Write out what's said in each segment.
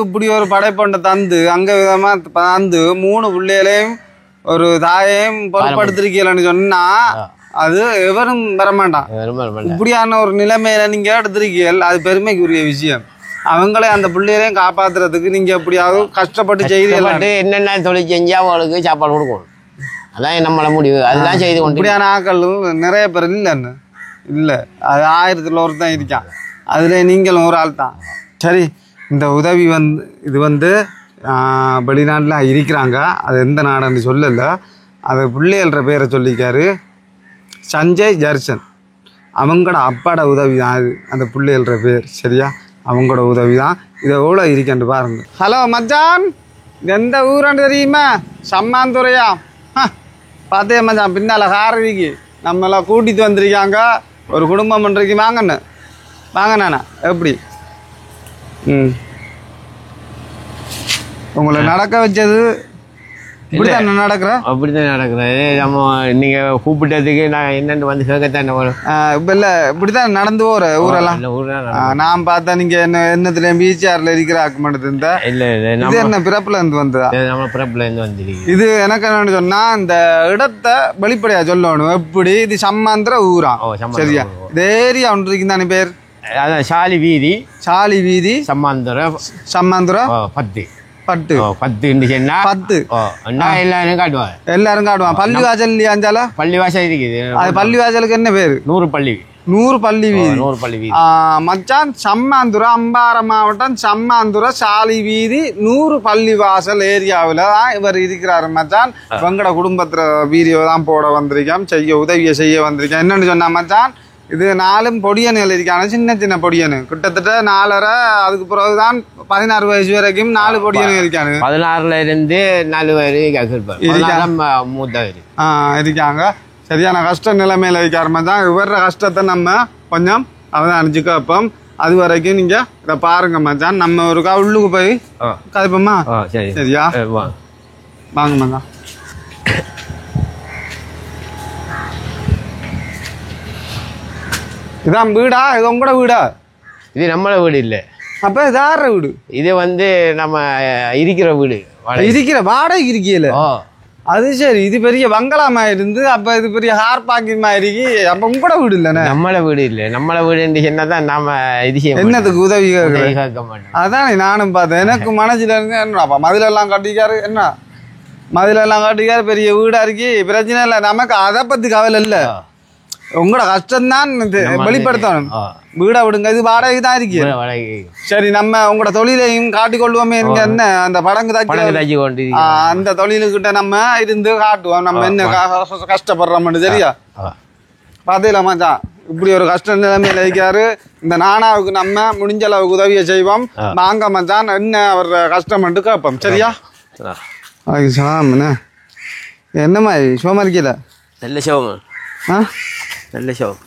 இப்படி ஒரு படைப்பொண்ட தந்து அங்க விதமா தந்து 3 பிள்ளைகளையும் ஒரு தாயையும் பொறுப்படுத்திருக்கீங்கன்னு சொன்னா அது எவரும் வரமாட்டான். இப்படியான ஒரு நிலைமையில நீங்க எடுத்திருக்கீங்க, அது பெருமைக்குரிய விஷயம். அவங்களே அந்த பிள்ளைகளையும் காப்பாத்துறதுக்கு நீங்க எப்படியாவது கஷ்டப்பட்டு செய்து என்னென்ன தொழில் செஞ்சா அவங்களுக்கு சாப்பாடு கொடுக்கணும். அதான் நம்மள முடிவு. அதுதான் செய்து கொண்டு இப்படியான ஆக்கள் நிறைய பேர் இல்லைன்னு இல்லை, அது 1000ல் ஒருத்தன் இருக்கான். அதுல நீங்களும் ஒரு ஆள் தான். சரி, இந்த உதவி இது வெளிநாட்டில் இருக்கிறாங்க. அது எந்த நாடுன்னு சொல்லலை. அது பிள்ளைகள்ற பேரை சொல்லிக்காரு, சஞ்சய் ஜர்சன். அவங்களோட அப்பாட உதவி தான் அது, அந்த பிள்ளைகள்ற பேர். சரியா, அவங்களோட உதவி தான். இதை எவ்வளோ இருக்கேன்ட்டு பாருங்க. ஹலோ மச்சான், எந்த ஊரான்னு தெரியுமா? சம்மாந்துறையா. பார்த்தே மச்சான், பின்னால் காரவிக்கு நம்மளாம் கூட்டிகிட்டு வந்திருக்காங்க. ஒரு குடும்பம் பண்ணுறதுக்கு வாங்கண்ணா எப்படி? உங்களை நடக்க வச்சது இப்படிதான் நடக்கிறேன். அப்படித்தான் நடக்கிறேன். நம்ம நீங்க கூப்பிட்டதுக்கு நான் என்னன்னு வந்து கேட்கத்தான் இப்ப இல்ல, இப்படிதான் நடந்து போற ஊரெல்லாம். நான் பார்த்தா நீங்க என்னத்துல பிசிஆர்ல இருக்கிற ஆக்குமெண்ட் இருந்தா இல்ல இல்ல, இது என்ன பிறப்புல இருந்து வந்ததா? நம்ம பிறப்புல இருந்து வந்துருக்கு. இது எனக்கு என்னன்னு சொன்னா, இந்த இடத்தை வெளிப்படையா சொல்லணும். எப்படி இது சம்மாந்திர ஊரா? சரியா, இந்த ஏரியா ஒன்று இருக்குன்னு தானே பேர்? அதான் சாலி வீதி சம்மாந்திர 10 எல்லாரும் காட்டுவாங்க. பள்ளி வாசல் இல்லையா? பள்ளி வாசல் இருக்குது. அது பள்ளி வாசலுக்கு என்ன பேரு? 100 பள்ளி வீதி. மச்சான், சம்மாந்துறை அம்பாறை மாவட்டம் சம்மாந்துறை சாலி வீதி 100 பள்ளி வாசல் ஏரியாவில் தான் இவர் இருக்கிறாரு மச்சான். வெங்கட குடும்பத்துல வீடியோ தான் போட வந்திருக்கேன், உதவியை செய்ய வந்திருக்கேன். என்னன்னு சொன்னா மச்சான், இது 4 பொடியன்கள் இருக்காங்க, சின்ன பொடியனு. கிட்டத்தட்ட 4.5, அதுக்கு பிறகுதான் 16 வயசு வரைக்கும் 4 பொடியனு இருக்காங்க. 16ல இருந்து 4 இருக்காங்க. சரியான கஷ்ட நிலைமையில இருக்காருமா தான். இவர கஷ்டத்தை நம்ம கொஞ்சம் அவதானிச்சு கேட்போம். அது வரைக்கும் நீங்க இதை பாருங்க மச்சான். நம்ம ஒரு உள்ளுக்கு போய் கதைப்போமா? சரியா, வாங்க மச்சான். இதான் வீடா? இது உங்களோட வீடா? இது நம்மள வீடு இல்லை. அப்ப இது யார வீடு? இது நம்ம இருக்கிற வீடு. இருக்கிற வாடகை இருக்கீல? அது சரி. இது பெரிய பங்களாமா இருந்து, அப்ப இது பெரிய ஹார்பாக்கியமா இருக்கு. அப்ப உங்களோட வீடு இல்லைண்ணே? நம்மள வீடு இல்லை. நம்மள வீடு என்னதான் நாம இது என்னத்துக்கு உதவி கேட்க மாட்டோம். அதானே நானும் பார்த்தேன். எனக்கு மனசுல இருந்து என்ன மதிலெல்லாம் கட்டிக்காரு, என்ன மதிலெல்லாம் கட்டிக்காரு, பெரிய வீடா இருக்கு, பிரச்சனை இல்லை. நமக்கு அதை பத்தி கவலை இல்லை. உங்களோட கஷ்டம்தான் வெளிப்படுத்தணும். வீடா விடுங்க, இது வாடகை தான் இருக்கு. சரி, நம்ம உங்களோட தொழிலையும் காட்டிக்கொள்வோமே. என்ன அந்த படங்கு தச்சு கொண்டு அந்த தொழிலுக்கிட்ட நம்ம இருந்து காட்டுவோம் நம்ம என்ன கஷ்டப்படுறோம்னு. சரியா, பாத்தீங்களா மச்சான், இப்படி ஒரு கஷ்ட நிலைமையில இருக்காரு. இந்த நானாவுக்கு நம்ம முடிஞ்ச அளவுக்கு உதவியை செய்வோம். வாங்க மச்சான், என்ன அவர் கஷ்டம் கேட்போம். சரியா, என்ன மாதிரி சோமா இருக்கல? நல்ல சோமா. நல்ல ஷோப்.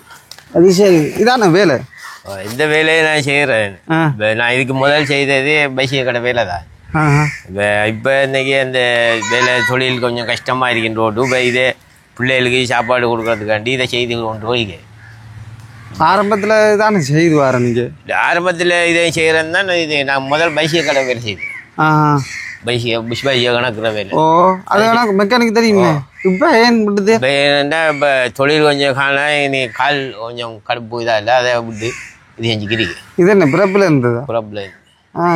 அது சரி. இதான வேலை? இந்த வேலையை நான் செய்கிறேன். நான் இதுக்கு முதல் செய்தது பைசிய கடை வேலை தான். இப்போ இன்னைக்கு அந்த வேலை தொழில் கொஞ்சம் கஷ்டமாக இருக்கின்றோட்டு இப்போ இதே பிள்ளைகளுக்கு சாப்பாடு கொடுக்கறதுக்காண்டி இதை செய்து கொண்டு போய்க்கு. ஆரம்பத்தில் தானே செய்து வரேன். நீங்கள் ஆரம்பத்தில் இதை செய்கிறேன்னு தான் இது நான் முதல் பைசிய கடை வேலை செய்தேன். கணக்குற வேலை. ஓ, அது எனக்கு மெக்கானிக் தெரியுமே. இப்போ ஏன் விட்டுது? இப்போ தொழில் கொஞ்சம் காண நீ கால் கொஞ்சம் கடுப்பு இதாக இல்லை, அதை விட்டு இது செஞ்சுக்கிறீங்க. இது என்ன பிறப்பில் இருந்தது? பிறப்பில்.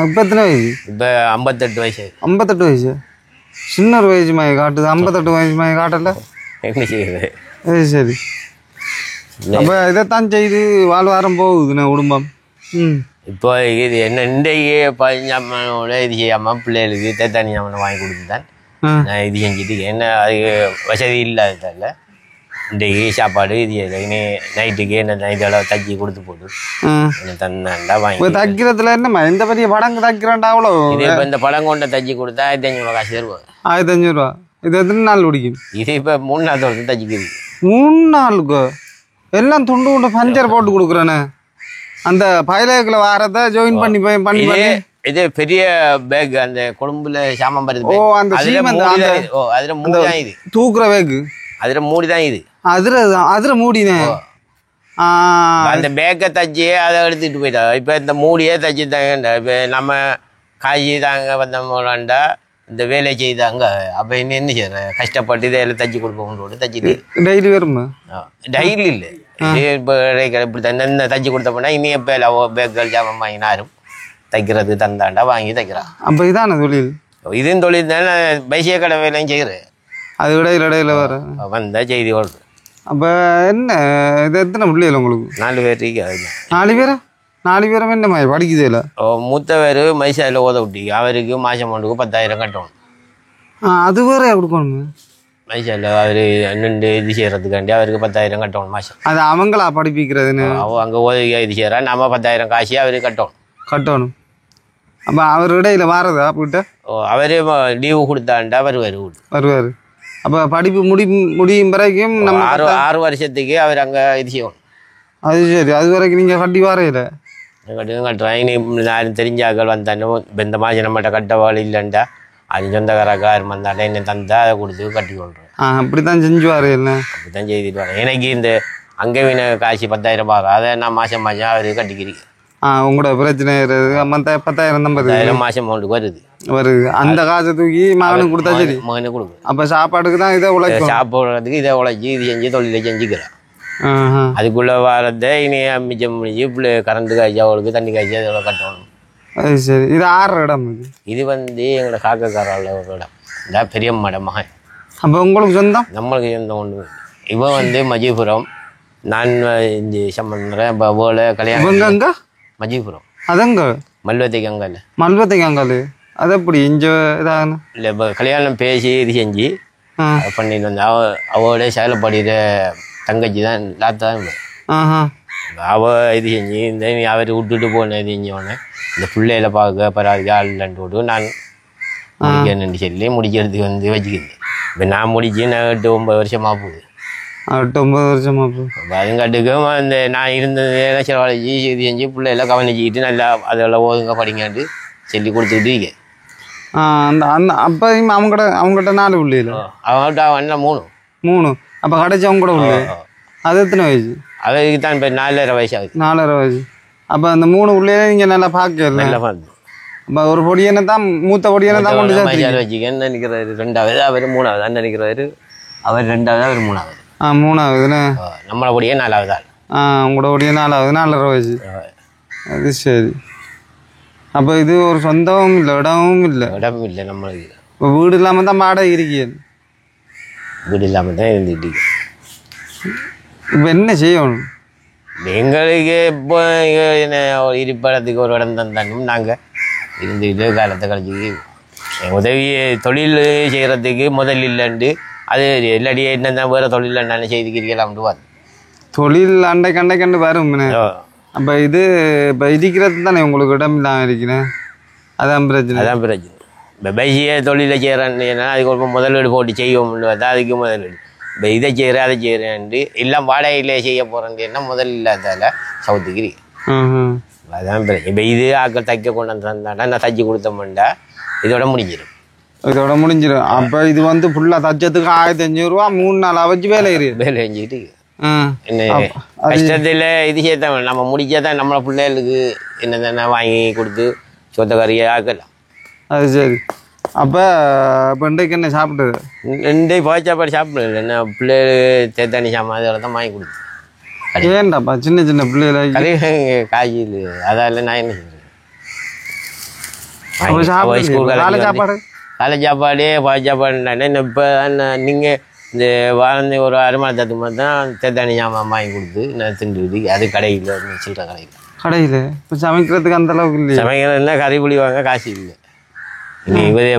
இப்போ எத்தனை வயசு? இப்போ 58 வயசு. 58 வயசு? சின்ன ஒரு வயசு மாதிரி காட்டுது. 58 வயசு மாதிரி காட்டல. என்ன செய்யுது? சரி. அப்போ இதைத்தான் செய்து வாழ்வாரம் போகுதுண்ணே குடும்பம். இப்போ இது என்ன இன்றைக்கு 15 இது செய்யாமல் பிள்ளைகளுக்கு தனி சாமான் வாங்கி கொடுத்துதான் நான் இது செஞ்சுட்டு என்ன அதுக்கு வசதி இல்லாததால இன்றைக்கு சாப்பாடு இது இனி நைட்டுக்கு என்ன நைட்டெல்லாம் தச்சு கொடுத்து போட்டு தன்னாண்டா வாங்கி தைக்கிறதுல என்னம்மா எந்த பெரிய படங்கு தைக்கிறான்டா அவ்வளோ? இது இப்போ இந்த படம் கொண்ட தச்சு கொடுத்தா 1500 காசு தருவோம். 1500 ரூபா. இது எத்தனை நாள் பிடிக்கும்? இது இப்போ 3 நாள் தொடர்ந்து தச்சுக்குது. 3 நாளுக்கு எல்லாம் துண்டு பஞ்சர் போட்டு கொடுக்குறேன்னு அந்த பைலேக்கில் வாரத்தை ஜாயின் பண்ணி இது பெரிய பேக் அந்த கொழும்புல சாமான் பருது. ஓ, அந்த அதுல மூடிதான் இது தூக்குற பேக். அதுல மூடிதான் இது. அதுல மூடினே அந்த பேக்கை தச்சு அதை எடுத்துட்டு போயிட்டா. இப்ப இந்த மூடியே தச்சு தாங்க. இப்ப நம்ம காய்ச்சி தாங்க வந்தோம்லாண்டா இந்த வேலை செய்தாங்க அப்போ என்ன செய்யறேன் கஷ்டப்பட்டு இதில் தச்சு கொடுப்போம் தச்சுட்டு டெய்லி வருமா டெய்லி இல்லை இப்போ இப்படி தந்து தச்சு கொடுத்தோம்னா இனி எப்போ பேக்கள் ஜாமான் வாங்கினாரும் தைக்கிறது தந்தாண்டா வாங்கி தைக்கிறான். அப்போ இதான தொழில் இதுவும் தொழில் தானே பைசிய கடை வேலையும் செய்கிறேன். அது இடையில வர வந்த செய்தி வருது. அப்போ என்ன இது எத்தனை பிள்ளைகள் உங்களுக்கு? 4 பேர் இருக்கு. 4 பேரா? 4 பேரும் என்ன மாதிரி படிக்குது இல்லை? மூத்தவர் மைசாயில் ஓத விட்டி அவருக்கு மாதம் அமௌண்ட்டுக்கு 10,000 கட்டணும். அது வேற கொடுக்கணும். மைசாயில் அவர் நின்று இது செய்கிறதுக்காண்டி அவருக்கு 10,000 கட்டணும் மாதம். அது அவங்களா படிப்பிக்கிறதுன்னு அங்கே ஓதவியாக இது செய்கிறா நம்ம 10,000 காசு அவருக்கு கட்டணும். அப்போ அவர் இடையில வாரதா போயிட்ட? அவரே லீவு கொடுத்தாண்டா வருவார். அப்போ படிப்பு முடியும் வரைக்கும் நம்ம 6 வருஷத்துக்கு அவர் அங்கே இது செய்யணும். அது சரி. அது வரைக்கும் நீங்கள் கட்டி வரையில கட்டுறேன். இனி யாரும் தெரிஞ்சாக்கள் வந்தானோ இந்த மாதிரி நம்மகிட்ட கட்ட வாழை இல்லைண்டா அது சொந்தக்காரக்கார் வந்தாண்டா என்ன தந்தா அதை கொடுத்து கட்டி கொள்றேன். அப்படி தான் செஞ்சு வரையில அப்படி தான் செய்துட்டு வரேன். எனக்கு இந்த அங்கே வீண காசு 10,000 பாரு அதை நான் மாதம் அவருக்கு கட்டிக்கிறேன். உங்களோட பிரச்சனை 10,000 மாதம் அமௌண்ட்டுக்கு வருது. அந்த காசை தூக்கி மகனுக்கு கொடுத்தா சரி. மகனுக்கு கொடுக்கும். அப்போ சாப்பாடுக்கு தான் இதை உழைக்கும். சாப்பிட்றதுக்கு இதை உழைச்சி இது செஞ்சு தொழிலை செஞ்சுக்கிறேன். அதுக்குள்ளே வரதை இனி மிச்சம் முடிஞ்சு இப்படி கரண்ட் காய்ச்சி அவளுக்கு தண்ணி காய்ச்சி அதோட கட்டணும். அது சரி. இது 6 இடம். இது எங்களோட காக்கக்காரால் ஒரு இடம். இந்த பெரியம்மாட மகன். அப்போ உங்களுக்கு சொந்தம்? நம்மளுக்கு சொந்தம் ஒன்று. இவன் மஜிபுரம். நான் இஞ்சி சம்பந்தம் இப்போ போல கல்யாணம் மஜிபுரம். அதங்க மல்வத்தைக்கு அங்கால். மல்வத்தைக்கு அங்கால் அது எப்படி இஞ்ச இதாகணும் இல்லை. இப்போ கல்யாணம் பேசி இது செஞ்சு பண்ணிட்டு வந்தேன். அவளோட சேலைப்படுகிற தங்கச்சி தான் லாத்தான். அவள் இது செஞ்சு இந்த அவர் விட்டுட்டு போனேன் இது செஞ்சோடனே இந்த பிள்ளையில பார்க்க பரவாயில்ல ஆள் இல்லைன்ட்டு விட்டு நான் முடிக்கணுன்னு சொல்லி முடிக்கிறதுக்கு வச்சுக்கிது. இப்போ நான் முடிச்சு நான் 8-9 வருஷமாக போகுது. 8-9 வருஷமாக போகுது. அதுங்காட்டுக்கும் அந்த நான் இருந்தது சிலவாளைச்சி இது செஞ்சு பிள்ளையெல்லாம் கவனிச்சிக்கிட்டு நல்லா அதெல்லாம் ஓதுங்க படிங்காட்டு சொல்லி கொடுத்துக்கிட்டு இருக்கேன். அப்போயும் அவங்ககிட்ட 4 பிள்ளைகள். அவங்கள்ட்ட அவன் 3. அப்போ கடைச்சி அவங்க கூட உள்ள அது எத்தனை வயசு? அதுக்கு தான் இப்போ 4.5 வயசு ஆகுது. 4.5 வயசு. அப்போ அந்த 3 பிள்ளைய நீங்கள் நல்லா பார்க்க நல்லா பார்த்து. அப்போ ஒரு பொடியனை தான் மூத்த பொடியனை தான் கொண்டு வச்சுக்கன்னு நினைக்கிறாரு. 2வது அவர் 3வது நினைக்கிறாரு. அவர் 2வது அவர் 3வது. 3வதுன்னு நம்மளை பொடியே 4வது ஆள். உங்களோட பொடியே 4வது 4.5 வயசு. அது சரி. அப்போ இது ஒரு சொந்தமும் இல்லை இடமும் இல்லை நம்மளுக்கு. இப்போ வீடு இல்லாமல் தான் வாடகை இருக்கீங்க. வீடு இல்லாமல் தான் இருந்துக்கிட்டு. இப்போ என்ன செய்யணும்? எங்களுக்கு இப்போ என்ன இருப்படத்துக்கு ஒரு இடம் தந்தாலும் நாங்கள் இருந்துக்கிட்டு காலத்தை கழிச்சு உதவி தொழில் செய்கிறதுக்கு முதல் இல்லைண்டு அது இல்லாடி என்ன வேறு தொழில் என்னென்ன செய்துக்கிறீங்களாம்ட்டு வரும். தொழில் அண்டைக்கண்டு வரும். அப்போ இது இப்போ இருக்கிறது தானே உங்களுக்கு இடம் இல்லாமல் இருக்கிறேன். அதான் பிரச்சனை. இப்போ பைசிய தொழிலை செய்கிறேன்னா அதுக்கு ஒரு முதலீடு போட்டு செய்வோம்னு பார்த்தா அதுக்கு முதலீடு. இப்போ இதை செய்கிறேன் அதை செய்கிறேன்ட்டு எல்லாம் வாடகையிலே செய்ய போகிறேன்னா முதல் இல்லாதால சவுத்துக்கு. அதான் பிரச்சனை. இப்போ இது ஆக்கள் தைக்க கொண்டு வந்தாண்டா நான் தச்சு கொடுத்தோம்டா இதோட முடிஞ்சிடும். அப்போ இது ஃபுல்லாக தச்சத்துக்கு 1,500 ரூபா 3 நாள் வச்சு வேலை செஞ்சுக்கிட்டு என்ன கஷ்டத்தில் இது சேர்த்தான் நம்ம முடிச்சாதான் நம்மளை பிள்ளைகளுக்கு என்னதானே வாங்கி கொடுத்து சொத்தக்காரியை ஆக்கலாம். அது சரி. அப்போ இன்றைக்கு என்ன சாப்பிட்டது? இன்றைக்கு பாய் சாப்பாடு சாப்பிடல. என்ன பிள்ளைகளுக்கு தேத்தானி சாமான் அதெல்லாம் தான் வாங்கி கொடுத்து. ஏன்டாப்பா சின்ன பிள்ளைகளை காய்ச்சல் அதால நான் என்ன செய்யறேன்? காலை சாப்பாடு பாய் சாப்பாடுனாலே இப்போ நீங்கள் இந்த வாழ்ந்த ஒரு அருமானத்துக்கு மாதிரி தான் தேத்தானி சாமான் வாங்கி கொடுத்து நான் திண்டுது. அது கடையில் சில்லற கடையில் இப்போ சமைக்கிறதுக்கு அந்த அளவுக்கு இல்லை. சமைக்கிறதுனா கறி புளி வாங்க காசு இல்லை. இனி இவரே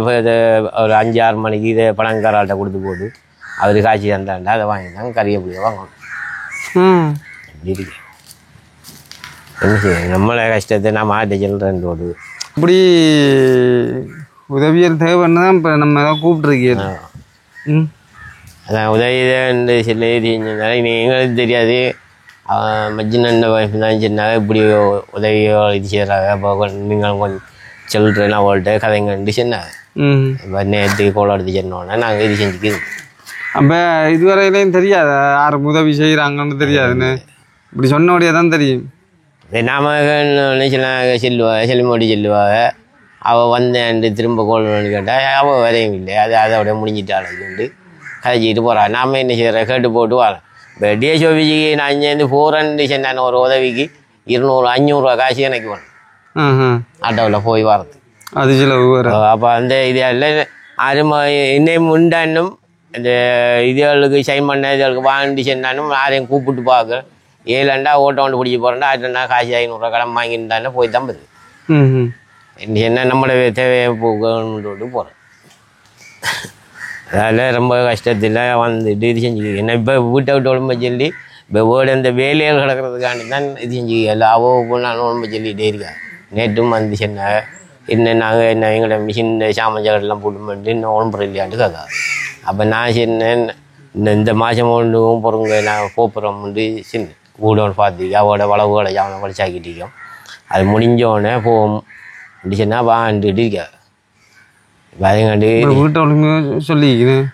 ஒரு 5-6 மணிக்கு இதை பணங்காரால்கிட்ட கொடுத்து போட்டு அவர் காய்ச்சி தந்தாண்டா அதை வாங்கிட்டாங்க கறியை புளியை வாங்கணும். இப்படி இருக்கு. என்ன செய்ய நம்மளை கஷ்டத்தை நான் மாட்டை சொல்கிறேன் போது இப்படி உதவியல் தேவைன்னு தான் இப்போ நம்ம தான் கூப்பிட்ருக்கீங்க. அதான் உதவி சில செஞ்சிருந்தாலும் இனி எங்களுக்கு தெரியாது. மஜ்ஜின வைஃப் தான் சொன்னாங்க இப்படி உதவியோ இது செய்கிறாங்க. அப்போ நீங்கள் கொஞ்சம் சொல்கிறேன் அவள்கிட்ட கதைங்கண்டு சொன்னாங்க. இப்போ நேற்றுக்கு கோலம் எடுத்து சொன்னோன்னா நாங்கள் இது செஞ்சுக்கிறோம். அப்போ இதுவரையிலையும் தெரியாது யாரும் உதவி செய்கிறாங்கன்னு தெரியாதுன்னு இப்படி சொன்னோடையே தான் தெரியும். நாம சொல்லுவாங்க செல்லுமோடி சொல்லுவாங்க அவள் வந்தேன் திரும்ப கோல்னு கேட்டால் அவள் வரையும் இல்லை அது அதோட முடிஞ்சிட்டாளுக்கு கதைச்சிக்கிட்டு போகிறாள் நாம் என்ன செய்கிற கேட்டு போட்டு வரேன் இப்போ டிஎஸ் ஆஃபீஸுக்கு நான் இங்கேருந்து போகிறேன்னு சொன்னேன் ஒரு உதவிக்கு 500 காசு எனக்கு வேணும் ஆட்டோவில் போய் வரது அது சில அப்போ அந்த இதில் யாரும் இன்னும் உண்டானும் இந்த இதுகளுக்கு சைன் பண்ண இதுகளுக்கு வாங்கி சென்னாலும் யாரையும் கூப்பிட்டு பார்க்குறேன் 7 ஓட்டோ கொண்டு பிடிச்சி போகிறேன்டா அதுனா காசு 500 கடன் வாங்கிட்டானே போய் தான் வருது என்ன நம்மளோட தேவையை போகணுன்ட்டு போகிறேன் அதில் ரொம்ப கஷ்டத்தில் வந்துட்டு இது செஞ்சுக்க என்ன இப்போ வீட்டை விட்டு உடம்பு சொல்லி இப்போ வீடு இந்த வேலையில் கிடக்கிறதுக்காண்டி தான் இது செஞ்சுக்க அவ்வளோ நான் உடம்பு சொல்லிகிட்டே இருக்கேன் நேற்றும் வந்து சொன்ன என்ன நாங்கள் என்ன எங்களோட மிஷின் சாமஞ்சாக்கெல்லாம் போட்டு பண்ணிட்டு இன்னும் உடம்புற இல்லையாண்டு கேட்கா அப்போ நான் சொன்னேன் இந்த மாதம் ஒன்றும் பொறுங்க நான் போப்புறோம்ட்டு சின்ன வீடு ஒன்று பார்த்து அவளோட வளவுகளை அவனை வலிச்சாக்கிட்டிருக்கோம் அது முடிஞ்சோடனே போவோம் அப்படி சொன்னால் வாண்டுட்டு இருக்கா பயங்காண்டி வீட்டை ஒழுங்கு சொல்லிக்கிறேன்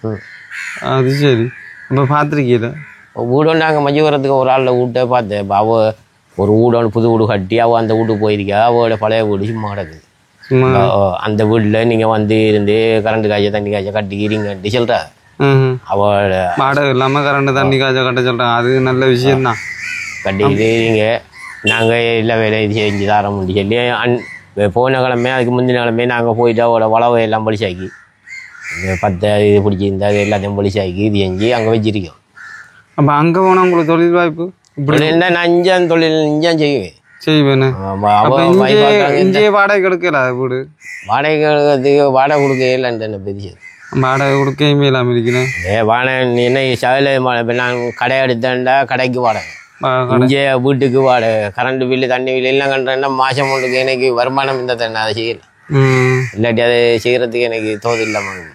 அது சரி இப்போ பார்த்துருக்கீல வீடு நாங்கள் மஞ்சுவரத்துக்கு ஒரு ஆளில் வீட்டை பார்த்தேன் இப்போ அவள் ஒரு வீடு புது வீடு கட்டி அவள் அந்த வீட்டுக்கு போயிருக்கா அவளோட பழைய வீடு சும்மா கிடக்குது அந்த வீட்டில் நீங்கள் வந்து இருந்து கரண்ட் காய்ச்ச தண்ணி காய்ச்ச கட்டிக்கிறீங்கன்ட்டு சொல்கிறா அவளோட வாடகை இல்லாமல் கரண்ட் தண்ணி காய்ச்ச கட்ட சொல்கிறேன் அது நல்ல விஷயம்தான் கட்டிக்கிட்டு நீங்கள் நாங்கள் எல்லா வேலையும் செஞ்சு தரோம்னு சொல்லி போன கிழமை அதுக்கு முந்தின கிழமை நாங்கள் போயிட்டு அவளோட வளவை எல்லாம் பொலிசாக்கி 10 இது பிடிச்சிருந்தா அது எல்லாத்தையும் பொலிசாக்கி இது செஞ்சு அங்கே வச்சிருக்கோம் அப்போ அங்கே போனால் உங்களுக்கு தொழில் வாய்ப்பு இப்படி இருந்தால் நான் இஞ்சான் தொழில் இஞ்சான் செய்வேன் இங்கே வாடகை கொடுக்கல வீடு வாடகை கொடுக்கறதுக்கு வாடகை கொடுக்க இல்லைன்னு பெரிய வாடகை கொடுக்கையுமே இல்லாமல் இருக்கிறேன் வாடகை என்ன சகல இப்போ நான் கடை எடுத்தேன்டா கடைக்கு வாடகை இங்கே வீட்டுக்கு வாடகை கரண்ட் பில்லு தண்ணி பில்லு எல்லாம் கண்டுறேன்னா மாதம் ஒன்றுக்கு எனக்கு வருமானம் இந்த தண்ணி அதை செய்யலை இல்லாட்டி அதை செய்கிறதுக்கு எனக்கு தோது இல்லாமல்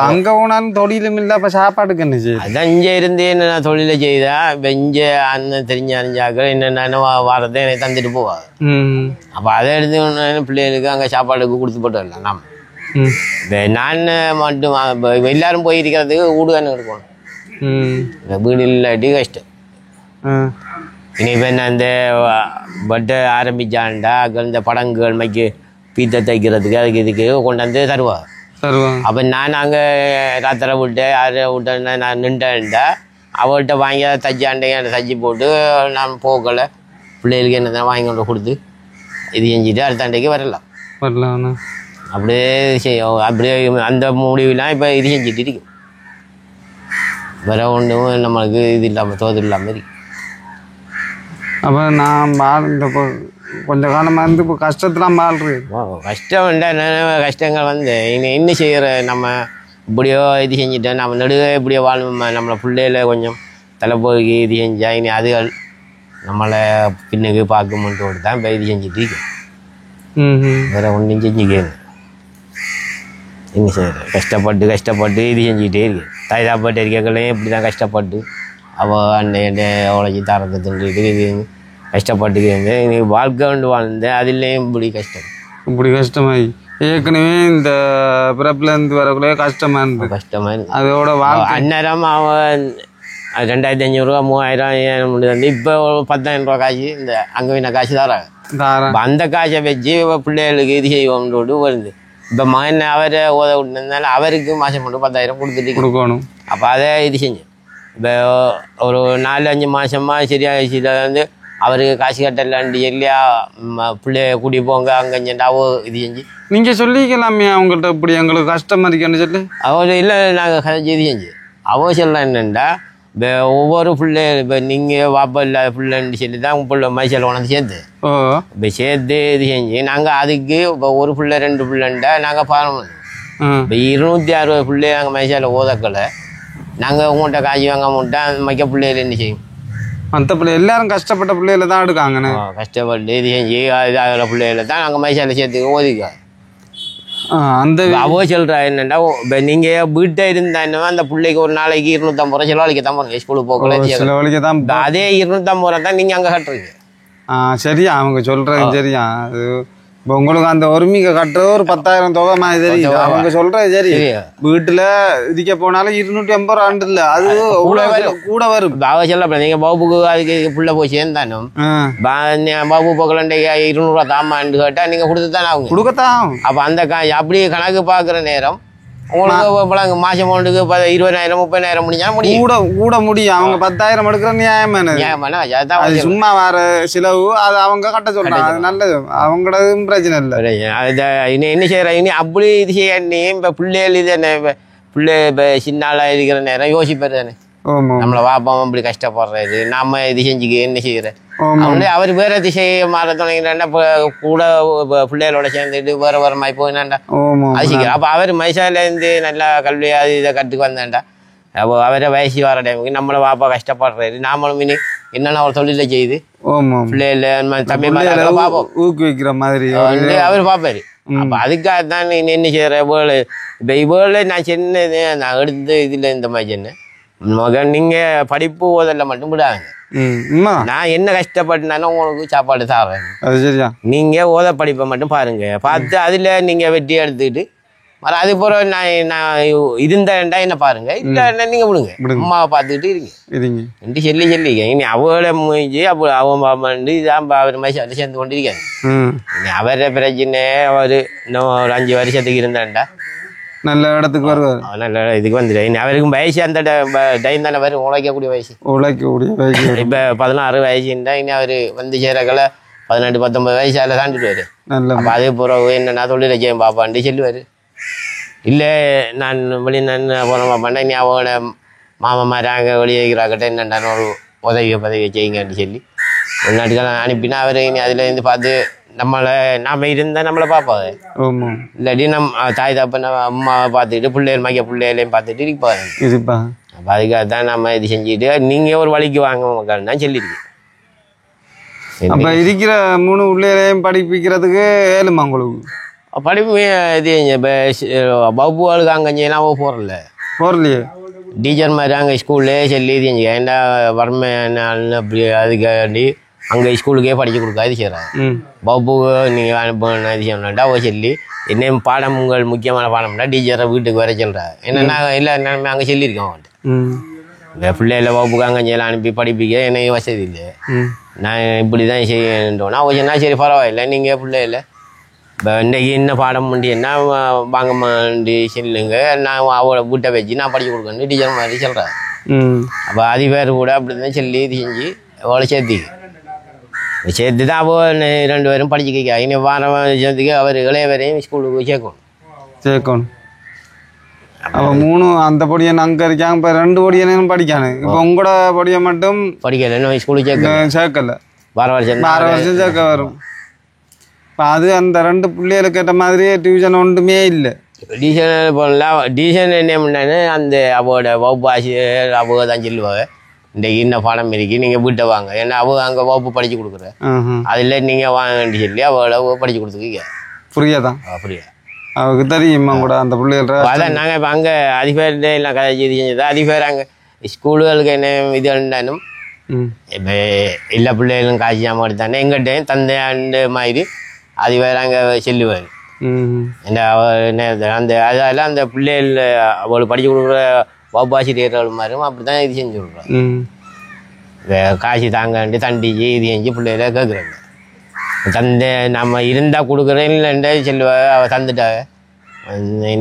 அங்கே போனாலும் தொழிலும் இல்லை அப்போ சாப்பாட்டுக்கு என்ன செய்யுது அதான் இங்கே இருந்து என்ன தொழிலை செய்தேன் இப்போ இங்கே அண்ணன் அறிஞ்சாக்கள் என்னென்ன வாரத்தை எனக்கு தந்துட்டு போவாங்க அப்போ அதை எடுத்து பிள்ளைகளுக்கு அங்கே சாப்பாடுக்கு கொடுத்து போட்டு வரலாம் நாம் இப்போ நான் மட்டும் இப்போ எல்லாரும் போயிருக்கிறதுக்கு வீடு தானே எடுக்கணும் வீடு இல்லாட்டி கஷ்டம் இனி இப்போ என்ன இந்த பட்டை ஆரம்பிச்சான்டா இந்த படங்குகள் மைக்கு பீத்தை தைக்கிறதுக்கு அதுக்கு இதுக்கு கொண்டாந்து தருவாங்க அப்போ நான் அங்கே ராத்திரை விட்டு 6 விட்டேன்னா நான் நின்றுட்டா அவள்கிட்ட வாங்கி தைச்சாண்டையும் தச்சு போட்டு நான் போக்கலை பிள்ளைகளுக்கு என்ன வாங்கி கொண்டு கொடுத்து இது செஞ்சுட்டு அடுத்தாண்டைக்கு வரலாம் அப்படியே செய்யும் அப்படியே அந்த முடிவுலாம் இப்போ இது செஞ்சுட்டு இருக்கும் வேற ஒன்றும் நம்மளுக்கு இது இல்லாமல் தோது இல்லாமல் இருக்கு அப்போ நான் இந்த கொஞ்ச காலமாக இருந்து இப்போ கஷ்டத்தெலாம் வாழ்றேன் கஷ்டம் வேண்டாம் கஷ்டங்கள் வந்து இன்னும் செய்கிற நம்ம இப்படியோ இது செஞ்சுட்டேன் நம்ம நடுவே இப்படியோ வாழும் நம்மளை பிள்ளையில கொஞ்சம் தலைப்போக்கி இது செஞ்சா இனி அதுகள் நம்மளை பின்னுக்கு பார்க்கும்போது தான் இப்போ இது செஞ்சுட்டு இருக்கேன் வேற ஒன்றும் செஞ்சுக்கேன் என்ன செய்கிற கஷ்டப்பட்டு இது செஞ்சுக்கிட்டே இருக்கு தாய் சாப்பாட்டு இருக்கக்களையும் இப்படி தான் கஷ்டப்பட்டு அவள் அண்டை உழைச்சி தரத்தை தின்றுட்டு இது கஷ்டப்பட்டுக்கு இன்னைக்கு வாழ்க்கை கொண்டு வாழ்ந்தேன் அதுலேயும் இப்படி கஷ்டமாகி ஏற்கனவே இந்த பிறப்புலேருந்து வரக்குள்ளே கஷ்டமாக இருந்தது அதோட அந்நேரம் அவன் 2500 3000 வந்து இப்போ 10,000 காசு இந்த அங்கே வீண காசு தராங்க அந்த காசை வச்சு பிள்ளைகளுக்கு இது செய்வோம்னு வருது இப்போ மகன் அவரை ஓத விட்டுனால அவருக்கு மாதம் மட்டும் 10,000 கொடுத்துட்டு கொடுக்கணும் அப்போ அதை இது செஞ்சேன் இப்போ ஒரு 4-5 மாதமாக சரியாகிடுச்சு வந்து அவருக்கு காசு கட்டலான்ட்டு இல்லையா பிள்ளைய கூட்டி போங்க அங்கேஞ்சாவோ இது செஞ்சு நீங்கள் சொல்லிக்கலாமே அவங்கள்ட்ட இப்படி எங்களுக்கு கஷ்டமாக இருக்கேன்னு சொல்லி அவர் இல்லை நாங்கள் கதை இது செஞ்சு அவள் சொல்லலாம் என்னென்னா இப்போ ஒவ்வொரு பிள்ளை இப்போ நீங்கள் வாப்பா இல்லாத பிள்ளைன்னு சொல்லி தான் பிள்ளை மைசல் உணர்ந்து சேர்த்து இப்போ சேர்த்து இது செஞ்சு நாங்கள் அதுக்கு இப்போ ஒரு பிள்ளை 2 பிள்ளைண்டா நாங்கள் பாருங்க இப்போ 260 பிள்ளைய நாங்கள் மைசால ஓதக்கலை நாங்கள் உங்கள்கிட்ட காய்ச்சி வாங்க மாட்டோம் அந்த மைக்க பிள்ளைகள் என்ன செய்யும் மற்ற பிள்ளை எல்லாரும் கஷ்டப்பட்ட பிள்ளைகளை தான் எடுக்காங்கண்ணே கஷ்டப்பட்டு இது செஞ்சு இதாகிற பிள்ளைகளை தான் நாங்கள் மைசால சேர்த்துக்க ஓதிக்க அந்த அவோ சொல்கிறா என்னென்னா இப்போ நீங்கள் வீட்டை இருந்தா அந்த பிள்ளைக்கு ஒரு நாளைக்கு 250 ரூபா செலவழிக்க தான் போகிறோம் ஸ்கூலுக்கு போகல செலவழிக்க தான் அதே 250 ரூபா தான் நீங்கள் அங்கே கட்டுறீங்க சரியா அவங்க சொல்கிறது சரியா அது இப்போ உங்களுக்கு அந்த ஒருமிக்க கட்டுறது ஒரு 10,000 தொகை மாதிரி தெரியும். அவங்க சொல்றது சரி, வீட்டுல இதுக்க போனாலும் 250 ரூபா இல்ல, அது கூட வரும். பாபா சொல்ல நீங்க பாபுக்கு அதுக்கு புள்ள போய் சேர்ந்தானும் பாபு போக்கலண்டை 200 ரூபா தாமான்னு கேட்டா நீங்க கொடுத்துத்தானே அவங்க கொடுக்கத்தான். அப்ப அந்த அப்படி கணக்கு பாக்குற நேரம் உங்களுக்கு மாசம் அமௌண்ட்டுக்கு 20,000 30,000 முடிஞ்சா முடியும், கூட முடியும். அவங்க 10,000 எடுக்கிற நியாயமான சும்மா வர செலவு அது அவங்க கட்ட சொல்றாங்க, அது நல்லது, அவங்களதும் பிரச்சனை இல்லை. என்ன செய்யற இனி அப்படி இது செய்ய நீ இப்ப பிள்ளைகள் இது என்ன பிள்ளை இப்ப சின்னாளா இருக்கிற நேரம் யோசிப்பாரு தானே, நம்மளை வாப்பாம இப்படி கஷ்டப்படுறது நாம இது செஞ்சுக்க என்ன செய்யற அவர் வேற திசை மாற தொடங்கினா கூட பிள்ளைகளோட சேர்ந்துட்டு வேற மாதிரி போயினாண்டா அது சீக்கிரம். அப்ப அவர் மைசால இருந்து நல்லா கல்வியா இதை கற்றுக்கு வந்தாண்டா. அப்போ அவரை வயசு வர டைமுக்கு நம்மளை வாப்பா கஷ்டப்படுறாரு, நாமளும் இனி என்னென்ன அவர் தொழில செய்யுது பிள்ளைல தம்பி பாப்போம் ஊக்குவிக்கிற மாதிரி அவர் பாப்பாரு. அப்ப அதுக்காக தான் என்ன செய்யற இவ்வளவு இப்ப இவ்வளவு நான் சின்னது நான் எடுத்து இதுல இந்த மாதிரி சொன்னேன் மகன் நீங்க படிப்பு ஓதல்ல மட்டும் விடாங்க, நான் என்ன கஷ்டப்பட்டுனாலும் உங்களுக்கு சாப்பாடு சாப்பிட்றேன், நீங்க ஓத படிப்பை மட்டும் பாருங்க, பார்த்து அதுல நீங்க வெட்டி எடுத்துக்கிட்டு அது போற நான் இருந்தேன்டா என்ன பாருங்க, இல்ல நீங்க விடுங்க அம்மாவை பார்த்துக்கிட்டு இருங்க என்று சொல்லிக்க. இனி அவளை முடிஞ்சு அப்போ அவன் பாப்பாண்டு இதான் அவர் மாதிரி சேர்ந்து கொண்டிருக்காரு. அவர பிரச்சனை அவரு இன்னும் ஒரு 5 வருஷத்துக்கு இருந்தாண்டா நல்ல இடத்துக்கு வருவார், நல்ல இதுக்கு வந்துடு. அவருக்கும் வயசு அந்த டைம் தானே வரும், உழைக்கக்கூடிய வயசு. இப்ப 16 வயசுண்டா இனி அவரு வந்து சேரக்கல 18 19 வயசால தாண்டிடுவாரு. அப்ப அதே பிறகு என்னன்னா தொழில செய்ய பாப்பான்னு சொல்லுவாரு. இல்ல நான் வெளிநாடு போன பாப்பாண்டா இனி அவங்களோட மாமா மாதிரி அங்கே வெளியேறாக்கிட்ட என்னென்ன ஒரு உதவியை செய்யுங்கன்னு சொல்லி வெளிநாட்டுக்கெல்லாம் அனுப்பினா அவரு இனி அதுல இருந்து பார்த்து நம்மளை நாம இருந்தா நம்மளை பார்ப்பாங்க, இல்லாட்டி நம்ம தாய் தாப்ப அம்மாவை பார்த்துக்கிட்டு பிள்ளைகள் மைக்க பிள்ளைகளையும் பார்த்துட்டு இருப்பாங்க. அப்போ அதுக்காக தான் நம்ம இது செஞ்சுட்டு நீங்க ஒரு வழிக்கு வாங்க மக்கள் தான் சொல்லியிருக்கு. அப்ப இருக்கிற 3 பிள்ளைகளையும் படிப்பிக்கிறதுக்கு ஏழுமா உங்களுக்கு படிப்பு இது இப்போ பப்புகளுக்கு அங்கெல்லாம் போறலையே டீச்சர் மாதிரி அங்கே ஸ்கூல்லே சொல்லி இது ஏன்டா வறுமை அப்படி அதுக்காண்டி அங்கே ஸ்கூலுக்கே படிச்சு கொடுக்காது செய்கிறாங்க. பப்புக்கு நீங்கள் அனுப்பணும் இது செய்யணும்டா சொல்லி என்ன பாடம் உங்கள் முக்கியமான பாடம்னா டீச்சரை வீட்டுக்கு வர சொல்கிறாங்க. என்னென்னா இல்லை நம்ம அங்கே சொல்லியிருக்கோம் அவன்கிட்ட இந்த பிள்ளைகளை வகுப்புக்கு அங்கே அனுப்பி படிப்பிக்க எனக்கு வசதி இல்லை, நான் இப்படி தான் செய்யணுன்றோன்னா அவன் சொன்னா சரி பரவாயில்லை நீங்கள் பிள்ளைகளை இப்போ இன்றைக்கி என்ன பாடம் முடியுன்னா வாங்க மாண்டி சொல்லுங்க, நான் அவளை வீட்டை வச்சு நான் படிச்சு கொடுக்கணும் டீச்சர் மாதிரி சொல்கிறேன். அப்போ அது பேர் கூட அப்படி தான் சொல்லி இது செஞ்சு அவளை சேர்த்து தான் அவள் 2 பேரும் படிச்சுக்க. இனி வாரம் சேர்த்துக்கு அவர் இளையவரையும் ஸ்கூலுக்கு சேர்க்கணும். அப்போ 3 அந்த பொடியை அங்கே இருக்காங்க, இப்போ 2 பொடியனும் படிக்கானு. இப்போ உங்களோட பொடியை மட்டும் படிக்கல, இன்னும் ஸ்கூலுக்கு சேர்க்கல, வார வருஷம் சேர்க்க வரும். இப்போ அது அந்த 2 பிள்ளைகளுக்கு ஏற்ற மாதிரியே டியூஷன் ஒன்றுமே இல்லை. டியூஷன் போடலாம். டியூஷன் என்ன பண்ணான்னு அந்த அவளோட வகுப்பு ஆசிரியர் அவங்க தான் சொல்லுவாங்க இன்றைக்கு இன்ன பாடம் இருக்கு நீங்கள் வீட்டை வாங்க, ஏன்னா அவங்க அங்கே வகுப்பு படித்து கொடுக்குறேன் அதில் நீங்கள் வாங்கன்னு சொல்லி அவளை படித்து கொடுத்துருக்கீங்க. புரியாதான்? புரியா அவருக்கு தெரியுமா கூட அந்த பிள்ளைகள் அதான் நாங்கள் இப்போ அங்கே அதிபர்கிட்ட எல்லாம் கதை இது செஞ்சது. அதிபர் அங்கே ஸ்கூலுகளுக்கு என்ன இது இருந்தாலும் இப்போ எல்லா பிள்ளைகளும் காட்சி ஜாமான் எடுத்தானே எங்கிட்டையும் தந்தையாண்டு மாதிரி அதிபர் அங்கே சொல்லுவார். அந்த அதெல்லாம் அந்த பிள்ளைகள் அவளுக்கு படிச்சு கொடுக்குற வகுப்பாசிரியர்கள் மாதிரியும் அப்படி தான் இது செஞ்சு விட்றோம். காசு தாங்கண்டு தண்டிச்சு இது செஞ்சு பிள்ளைகளை கேட்குறாங்க. தந்தை நம்ம இருந்தால் கொடுக்குறேன் இல்லைண்டே சொல்லுவாங்க, அவள் தந்துட்டாங்க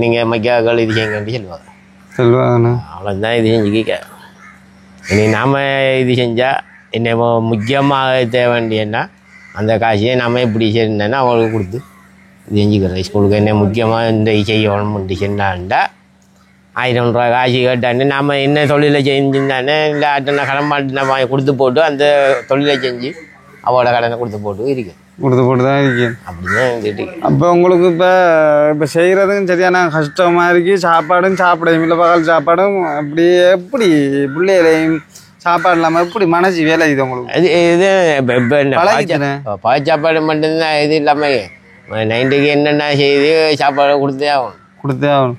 நீங்கள் மைக்காக்கள் இது செய்யுங்கன்ட்டு சொல்லுவாங்க. அவ்வளோதான் இது செஞ்சு கேட்க. இனி நாம் இது செஞ்சால் என்ன முக்கியமாக தேவைன்னா அந்த காசையை நம்ம இப்படி செய்யணுன்னா அவளுக்கு கொடுத்து இது செஞ்சுக்கிறேன். ஸ்கூலுக்கு என்ன முக்கியமாக இந்த செய்யணும்னு சொன்னாண்டா 1000 ரூபா காசு கேட்டான்னு நம்ம என்ன தொழிலை செஞ்சுருந்தானே இல்லை ஆட்டை கடமாட்டு நம்ம கொடுத்து போட்டு அந்த தொழிலை செஞ்சு அவளோட கடனை கொடுத்து போட்டு தான் இருக்கு. அப்படிதான் இருந்துட்டு அப்போ உங்களுக்கு இப்போ செய்கிறதுக்கும் சரியான கஷ்டமாக இருக்குது. சாப்பாடும் சாப்பிடையும் இல்லை, பகல் சாப்பாடும் அப்படி எப்படி பிள்ளைகளையும் சாப்பாடு இல்லாமல் எப்படி மனசு வேலை இது உங்களுக்கு? இது இப்போ சாப்பாடு மட்டும்தான் இது இல்லாமல் நைட்டுக்கு என்னென்ன செய்து சாப்பாடு கொடுத்தே ஆகணும்.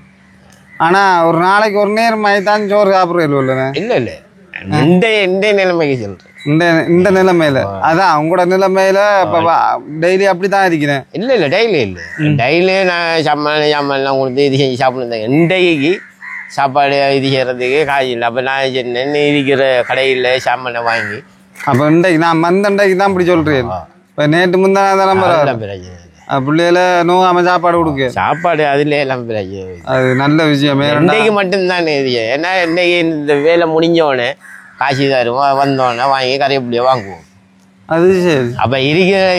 ஆனால் ஒரு நாளைக்கு ஒரு நேரம் தான் சோறு சாப்பிட்றது இல்லைண்ணே? இல்லை இந்த நிலைமைக்கு சொல்கிறேன். இந்த இந்த நிலைமையில அதான் உங்களோட நிலைமையில இப்ப டெய்லி அப்படித்தான் இருக்கிறேன். இல்லை டெய்லி இல்லை, டெய்லி நான் சாமான்லாம் கொடுத்து இது செஞ்சு சாப்பிடுறேன். இன்றைக்கு சாப்பாடு இது செய்யறதுக்கு காசு இல்லை. அப்போ நான் சொன்னேன் இருக்கிற கடையில் சாமானை வாங்கி அப்போ இன்றைக்கு நான் மந்தண்டைக்கு தான் இப்படி சொல்றேன். இப்போ நேற்று முந்தான பிரச்சனை பிள்ளைகள நோகாம சாப்பாடு கொடுக்க சாப்பாடு அதுல எல்லாம் பிரச்சனை. அது நல்ல விஷயம். இன்றைக்கு மட்டும்தான் இது. ஏன்னா இன்னைக்கு இந்த வேலை முடிஞ்சோடனே காசு தருவோம், வந்தோடனே வாங்கி கரையப்பிள்ளைய வாங்குவோம். அது சரி. அப்போ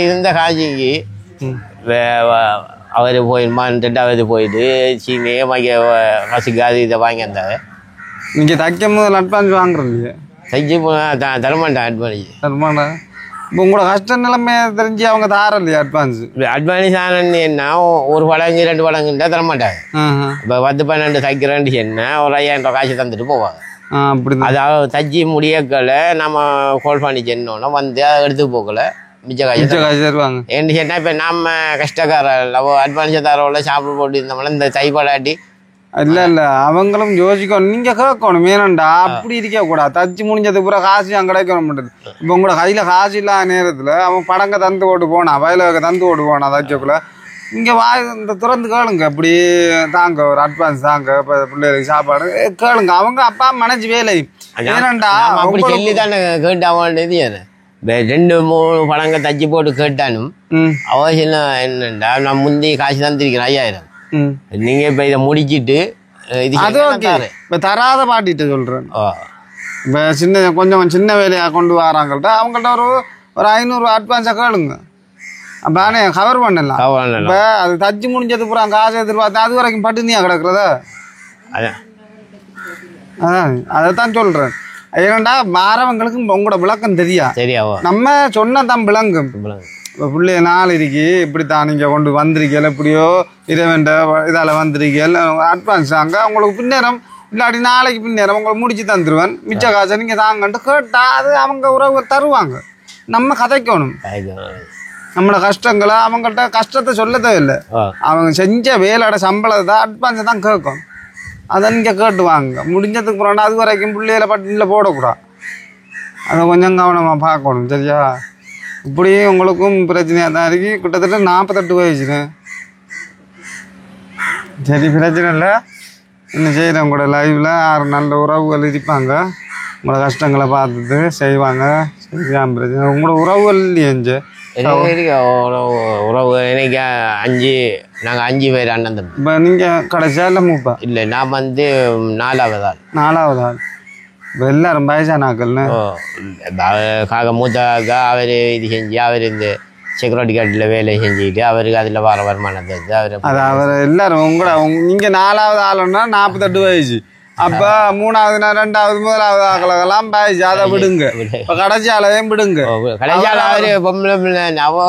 இருந்த காசுக்கு அவர் போயிருமான்ட்டு அவர் போயிட்டு சீனியே வாங்கி காசுக்கு அது இதை வாங்கி வந்தாங்க. நீங்கள் தைக்கும் போது அட்வான்ஸ் வாங்குறது தைச்சு தரமாட்டேன் அட்வான்ஸ். தரமாட்டா இப்போ உங்களோட கஷ்ட நிலைமை தெரிஞ்சு அவங்க தார இல்லையா அட்வான்ஸ்? அட்வான்ஸ் ஆனன்னு என்ன ஒரு படங்கு 2 படங்குன்றா தரமாட்டாங்க. இப்போ 10-12 தைக்கிறேன்னு என்ன ஒரு 5000 ரூபா காசு தந்துட்டு போவாங்க. அப்படி அதாவது தச்சு முடியக்கல நம்ம கோல் பண்ணி சென்னோன்னா வந்து அதை எடுத்து போக்கல மிச்ச காசு தருவாங்க. ஏன்னு சொன்னால் இப்போ நம்ம கஷ்டக்காரர் அட்வான்ஸை தரோல சாப்பிட போட்டு இருந்தோம்னா இந்த தைப்பாடாட்டி இல்ல இல்ல அவங்களும் யோசிக்கணும். நீங்க கேட்கணும் வேணும்டா அப்படி இருக்க கூடாது. தச்சு முடிஞ்சது பூரா காசு அங்கே கிடைக்கணும் மாட்டேது. இப்போ உங்களோட கையில காசு இல்லாத நேரத்துல அவன் படங்க தந்து ஓட்டு போனா வயலுக்கு தந்து ஓட்டு போனா தச்சக்குள்ள இங்க இந்த திறந்து கேளுங்க இப்படி தாங்க ஒரு அட்வான்ஸ் தாங்க இப்போ பிள்ளைகளுக்கு சாப்பாடு கேளுங்க. அவங்க அப்பா மனைச்சு வேலை ஏனண்டா அப்படி சொல்லி தானே கேட்டு அவன்றது 2-3 படங்க தச்சு போட்டு கேட்டானும் அவசியம் என்னண்டா நான் முந்தி காசு தந்திருக்கிறேன் 5000. நீங்க இப்ப இதை முடிச்சிட்டு இப்ப தராத பாட்டிட்டு சொல்றேன். இப்ப கொஞ்சம் சின்ன வேலையா கொண்டு வராங்கள்ட்ட அவங்கள்ட்ட ஒரு 500 அட்வான்ஸா கேளுங்க. அப்ப ஆனே கவர் பண்ணலாம். இப்ப அது தச்சு முடிஞ்சது பூரா காசு எதிர்பார்த்து அது வரைக்கும் பட்டுனியா கிடக்குறதா? அதான் அதைத்தான் சொல்றேன். ஏன்னா மாறவங்களுக்கு உங்களோட விளக்கம் தெரியா நம்ம சொன்னதான் விளங்கும். இப்போ பிள்ளைய நாள் இருக்கி இப்படித்தான் நீங்கள் கொண்டு வந்திருக்கீங்க எப்படியோ வேண்ட இதால் வந்திருக்கீங்க அட்வான்ஸ் தாங்க உங்களுக்கு பின்னேரம் இல்லாட்டி நாளைக்கு பின்னேரம் உங்களுக்கு முடிச்சு தந்துடுவேன் மிச்ச காசை நீங்கள் தாங்கன்ட்டு கேட்டால் அது அவங்க உறவு தருவாங்க. நம்ம கதைக்கணும் நம்மளோட கஷ்டங்களை அவங்கள்ட்ட கஷ்டத்தை சொல்ல தேவையில்லை. அவங்க செஞ்ச வேலையோட சம்பளத்தை அட்வான்ஸை தான் கேட்கும். அதை நீங்கள் கேட்டுவாங்க. முடிஞ்சதுக்கு போகிறோன்னா அது வரைக்கும் பிள்ளைகளை பட்டினியில் போடக்கூடாது. அதை கொஞ்சம் கவனமாக பார்க்கணும். சரியா? இப்படியே உங்களுக்கும் பிரச்சனையாக தான் இருக்கு. கிட்டத்தட்ட 48 வயசுன்னு. சரி பிரச்சனை இல்லை. இன்னும் செய்கிறேன் உங்களோட லைவில் 6 நல்ல உறவுகள் இருப்பாங்க. உங்களோட கஷ்டங்களை பார்த்துட்டு செய்வாங்க. சரிதான் பிரச்சனை. உங்களோட உறவுகள் இல்லையே உறவு எனக்கு 5 நாங்கள் 5 பேர் அண்ணன் தம்பி. இப்போ நீங்கள் கடைசியா இல்லை மூப்பா? இல்லை நான் வந்து 4வது ஆள். 4வது ஆள். இப்போ எல்லாரும் வயசானாக்கள்னு மூத்த காக்கா அவர் இது செஞ்சு அவர் இந்த செக்யூரிட்டி கார்டில் வேலை செஞ்சுக்கிட்டு அவருக்கு அதில் வர வருமானத்தை அவர் எல்லாரும் உங்களோட நீங்கள் 4வது ஆளுன்னா 48 வயசு. அப்போ 3வது 2வது 1வது ஆக்கெல்லாம் பாய்ச்சி அதை விடுங்க. இப்போ கடைசியாலையும் விடுங்க. கடைசியால அவரு பொம்பளை பிள்ளை அவ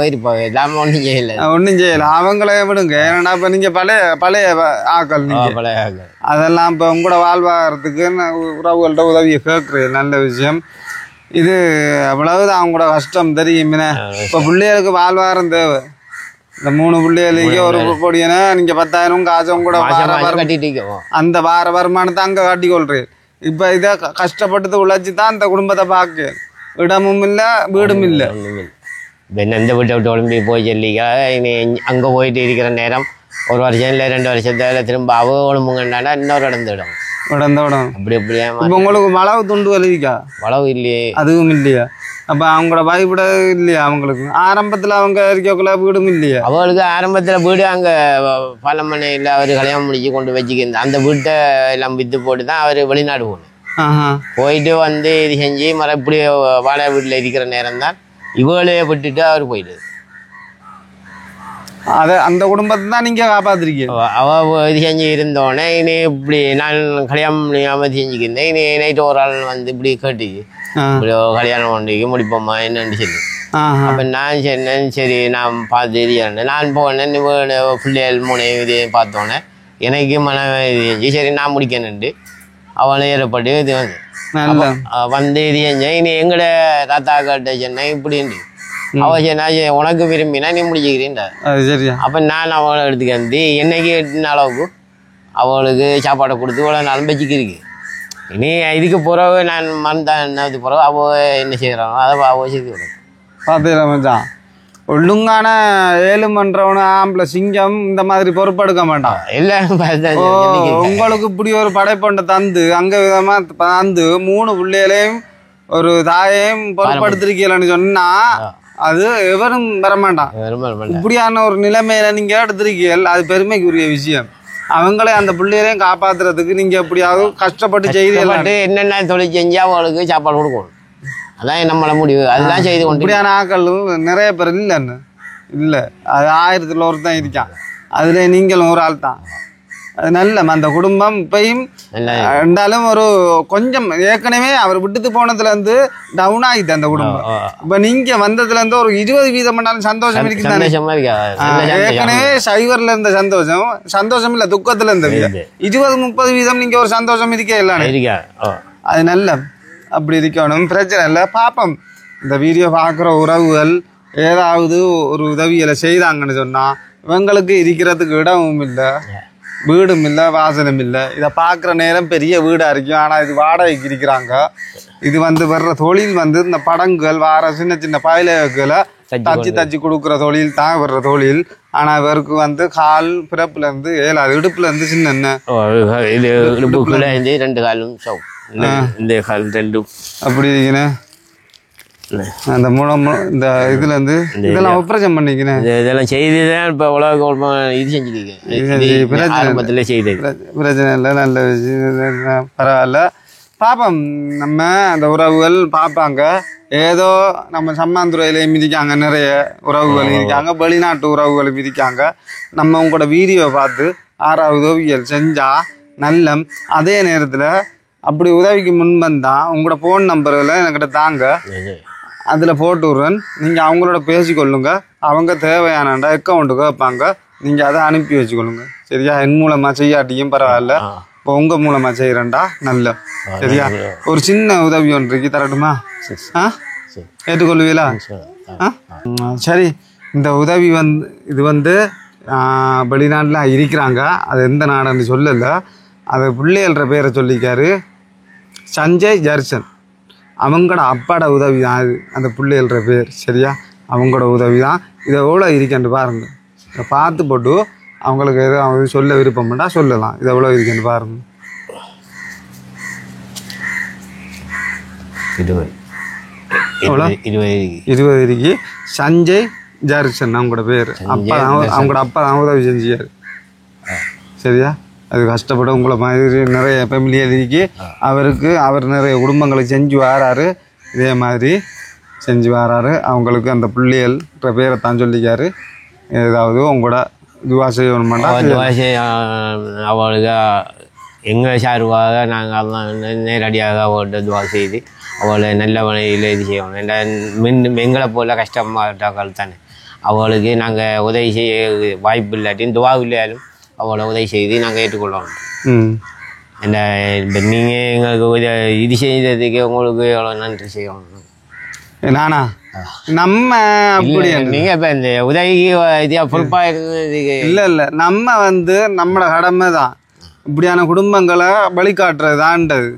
இருப்பாங்க. ஒன்றும் செய்யல அவங்களே விடுங்க. ஏன்னா இப்போ நீங்கள் பழைய ஆக்கள் பழைய ஆக்கள் அதெல்லாம் இப்போ உங்களோட வாழ்வாகிறதுக்கு உறவுகள்கிட்ட உதவியை கேட்குறது நல்ல விஷயம். இது அவ்வளவுதான் அவங்களோட கஷ்டம் தெரியுமே. இப்போ பிள்ளைகளுக்கு வாழ்வாரம் தேவை. இந்த 3 பிள்ளைகளுக்கு ஒரு பொடியனா நீங்கள் 10,000 காசு கூட அந்த வார வருமானத்தை அங்கே காட்டிக்கொள்றேன். இப்போ இதை கஷ்டப்பட்டு உழைச்சி தான் அந்த குடும்பத்தை பார்க்க இடமும் இல்லை வீடும் இல்லை. எந்த வீட்டை விட்டு ஒளிம்பி போய் சொல்லிக்கா இனி அங்கே போயிட்டு இருக்கிற நேரம் 1 வருஷம் இல்லை 2 வருஷத்துல திரும்ப அவ ஒழும்புங்கண்டாண்டா இன்னொரு இடம் அப்படி அப்படியே. இப்போ உங்களுக்கு வளவு துண்டு வலிக்கா? வளவு இல்லையே. அதுவும் இல்லையா? அப்போ அவங்களோட வாய்ப்பிட இல்லையா? அவங்களுக்கு ஆரம்பத்தில் அவங்க இருக்கக்குள்ள வீடும் இல்லையா? அவங்களுக்கு ஆரம்பத்தில் வீடு அங்கே பாலமனையில் அவர் கல்யாணம் முடிச்சு கொண்டு வச்சுக்கிருந்த அந்த வீட்டை எல்லாம் விற்று போட்டு தான் அவர் வெளிநாடு போகணும். போயிட்டு வந்து இது செஞ்சு இப்படி வாடகை வீட்டில் இருக்கிற நேரம் தான் இவளையே விட்டுட்டு அவர் போயிடுது. அதை அந்த குடும்பத்தை தான் நீங்கள் காப்பாற்றிருக்கீங்க. அவள் இது செஞ்சு இருந்தோடனே இனி இப்படி நான் கல்யாணம் முடியாமல் செஞ்சுக்கிருந்தேன். இனி நைட்டு ஒரு ஆள் வந்து இப்படி கேட்டுக்கு இப்படி கல்யாணம் கொண்டு முடிப்போம்மா என்னன்னு சொல்லி. அப்போ நான் சொன்னேன் சரி நான் பார்த்து இது நான் போனேன். பிள்ளைகள் 3 இது பார்த்தோன்னே எனக்கு மன இது சரி நான் முடிக்கணுன்ட்டு அவளை ஏறப்பட்டு இது வந்து இது செஞ்சேன். இனி எங்கட தாத்தா கிட்ட சொன்னேன் இப்படின்ட்டு அவ சொன்னா உனக்கு விரும்பினா நீ முடிச்சுக்கிறீன்டா. அப்போ நான் அவளை எடுத்துக்க வந்து என்னைக்கு 8 அளவுக்கு அவளுக்கு சாப்பாடை கொடுத்து இவ்வளோ நாள் வச்சுக்கிருக்கு. இனி இதுக்கு பிறகு நான் மறந்தது பிறகு அவ என்ன செய்கிறானோ அதை அவ செய்து விடும். பார்த்தீங்களா மச்சான், ஒழுங்கான ஏழுமன்றவன ஆம்பளை சிங்கம் இந்த மாதிரி பொறுப்பெடுக்க மாட்டான். எல்லாரும் உங்களுக்கு இப்படி ஒரு படைப்பொண்டை தந்து அங்க விதமா தந்து 3 பிள்ளைகளையும் ஒரு தாயையும் பொறுப்படுத்திருக்கீங்கன்னு சொன்னா அது எவரும் வரமாட்டான். இப்படியான ஒரு நிலைமையில நீங்க எடுத்திருக்கீங்க, அது பெருமைக்குரிய விஷயம். அவங்களே அந்த பிள்ளைகளையும் காப்பாத்துறதுக்கு நீங்க எப்படியாவது கஷ்டப்பட்டு செய்து என்னென்ன தொழில் செஞ்சு அவங்களுக்கு சாப்பாடு கொடுக்கணும். அதான் நம்மள முடிவு. அதெல்லாம் செய்து கொண்டு இப்படியான ஆக்களும் நிறைய பேர் இல்லைன்னு இல்லை. அது 1000ல் ஒருத்தன் இருக்கான். அதுல நீங்களும் ஒரு ஆள் தான். அது நல்ல அந்த குடும்பம் இப்பயும் இருந்தாலும் ஒரு கொஞ்சம் ஏற்கனவே அவர் விட்டுட்டு போனதுல இருந்து டவுன் ஆகிட்டு அந்த குடும்பம். இப்ப நீங்க வந்ததுல இருந்து ஒரு 20% சந்தோஷம் இருக்குதானே. ஏற்கனவே சைவர்ல இருந்த சந்தோஷம் இல்ல, துக்கத்துல இருந்த 20-30% நீங்க ஒரு சந்தோஷம் இருக்கே இல்ல. அது நல்ல அப்படி இருக்கணும், பிரச்சனை இல்லை. பாப்போம் இந்த வீடியோ பார்க்குற உறவுகள் ஏதாவது ஒரு உதவிகளை செய்தாங்கன்னு சொன்னா இவங்களுக்கு இருக்கிறதுக்கு இடமும் இல்லை, வீடும் இல்லை, வாசனம் இல்லை. இதை பார்க்குற நேரம் பெரிய வீடாக இருக்கும், ஆனால் இது வாடகைக்கு இருக்கிறாங்க. இது வர்ற தொழில் இந்த படங்குகள் வார சின்ன சின்ன பாயிலகளை தச்சு கொடுக்குற தொழில் தான் வர்ற தொழில். ஆனால் இவருக்கு கால் பிறப்புலேருந்து 7 இடுப்புலேருந்து சின்ன அப்படி இருக்கீங்க. அந்த மூலம் இந்த இதுல இருந்து இதெல்லாம் ஆபரேஷன் பண்ணிக்கிறேன். இதெல்லாம் செய்துதான் இப்ப உலக இது செஞ்சிருக்கேன். பிரச்சனை இல்லை, நல்ல விஷயம், பரவாயில்ல. பாப்போம் நம்ம அந்த உறவுகள் பார்ப்பாங்க. ஏதோ நம்ம சம்மாந்துறையில மிதிக்காங்க, நிறைய உறவுகள் இருக்காங்க, வெளிநாட்டு உறவுகள் மிதிக்காங்க. நம்ம உங்களோட வீடியோ பார்த்து 6வது உதவிகள் செஞ்சா நல்ல. அதே நேரத்தில் அப்படி உதவிக்கு முன்வந்தா உங்களோட ஃபோன் நம்பர்களை என்கிட்ட தாங்க, அதில் போட்டு விட்றேன். நீங்கள் அவங்களோட பேசிக்கொள்ளுங்க. அவங்க தேவையானண்டா அக்கௌண்ட்டுக்கு வைப்பாங்க, நீங்கள் அதை அனுப்பி வச்சுக்கொள்ளுங்க. சரியா? என் மூலமாக செய்யாட்டியும் பரவாயில்ல, இப்போ உங்கள் மூலமாக செய்கிறேன்டா நல்ல. சரியா? ஒரு சின்ன உதவி ஒன்றைக்கு தரட்டுமா? ஏற்றுக்கொள்வீங்களா? சரி, இந்த உதவி இது வெளிநாட்டில் இருக்கிறாங்க. அது எந்த நாடுன்னு சொல்லலை. அது பிள்ளைகள்ற பேரை சொல்லிக்காரு, சஞ்சய் ஜர்சன். அவங்களோட அப்பாட உதவி தான் அது, அந்த பிள்ளைகள்ற பேர். சரியா? அவங்களோட உதவி தான். இதை எவ்வளோ இருக்கேன்னு பாருங்க. இதை பார்த்து போட்டு அவங்களுக்கு எதுவும் அவங்க சொல்ல விருப்பம்டா சொல்லலாம். இதை எவ்வளோ இருக்கேன்னு பாருங்க. 20 இருக்கு. சஞ்சய் ஜர்சன் அவங்களோட பேர். அப்பா அவங்களோட அப்பா தான் உதவி செஞ்சாரு. சரியா? அது கஷ்டப்பட உங்களை மாதிரி நிறைய ஃபேமிலியாக இருக்கு. அவர் நிறைய குடும்பங்களை செஞ்சு வராரு, இதே மாதிரி செஞ்சு வராரு. அவங்களுக்கு அந்த பிள்ளைகள்ன்ற பேரை தான் சொல்லிக்காரு. ஏதாவது உங்களோட துவா செய்யணுமாண்டா அவளுக்கு எங்கள் சார்பாக நாங்கள் எல்லாம் நேரடியாக அவள்கிட்ட துவா செய்து அவளை நல்ல வழியில் இது செய்யணும். எங்களை போல் கஷ்டமாட்டாக்கள் தானே, அவளுக்கு நாங்கள் உதவி செய்ய வாய்ப்பு இல்லாட்டியும் துவா இல்லையாலும் அவளை உதவி செய்து நாங்கள் ஏற்றுக்கொள்ளணும். என்ன இப்போ நீங்கள் எங்களுக்கு இது செய்ததுக்கு உங்களுக்கு எவ்வளோ நன்றி செய்யணும். நானா நம்ம அப்படி நீங்கள் இப்போ இந்த உதவிக்கு இதாக பொறுப்பாக இருந்ததுக்கு இல்லை நம்ம நம்மளோட கடமை தான் இப்படியான குடும்பங்களை வழிகாட்டுறது தான்றது.